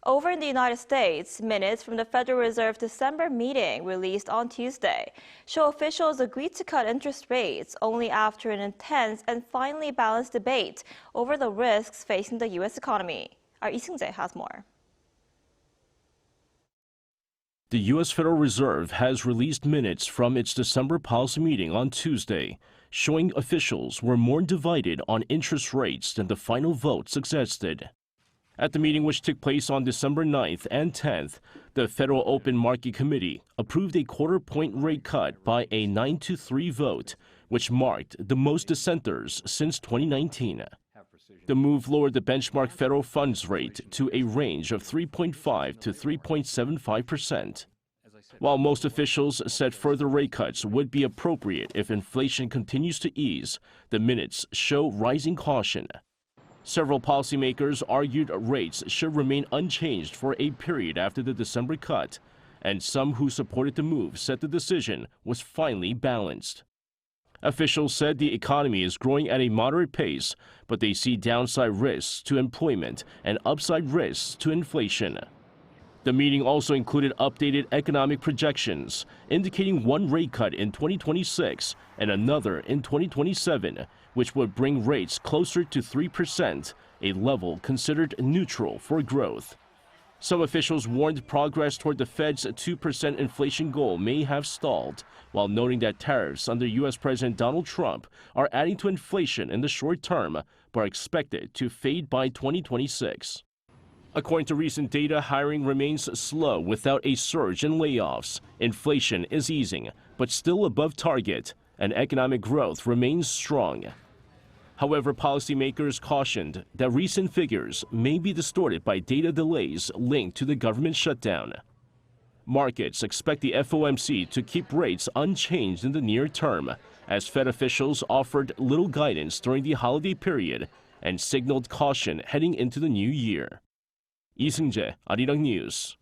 Over in the United States, minutes from the Federal Reserve December meeting released on Tuesday show officials agreed to cut interest rates only after an intense and finely balanced debate over the risks facing the U.S. economy. Our Seung-jae has more. The U.S. Federal Reserve has released minutes from its December policy meeting on Tuesday, showing officials were more divided on interest rates than the final vote suggested. At the meeting, which took place on December 9th and 10th, the Federal Open Market Committee approved a quarter-point rate cut by a 9-3 vote, which marked the most dissenters since 2019. The move lowered the benchmark federal funds rate to a range of 3.5 to 3.75%. While most officials said further rate cuts would be appropriate if inflation continues to ease, the minutes show rising caution. Several policymakers argued rates should remain unchanged for a period after the December cut, and some who supported the move said the decision was finely balanced. Officials said the economy is growing at a moderate pace, but they see downside risks to employment and upside risks to inflation. The meeting also included updated economic projections, indicating one rate cut in 2026 and another in 2027, which would bring rates closer to 3%, a level considered neutral for growth. Some officials warned progress toward the Fed's 2% inflation goal may have stalled, while noting that tariffs under U.S. President Donald Trump are adding to inflation in the short term, but are expected to fade by 2026. According to recent data, hiring remains slow without a surge in layoffs. Inflation is easing, but still above target, and economic growth remains strong. However, policymakers cautioned that recent figures may be distorted by data delays linked to the government shutdown. Markets expect the FOMC to keep rates unchanged in the near term, as Fed officials offered little guidance during the holiday period and signaled caution heading into the new year. Seung-jae, ArirangNews.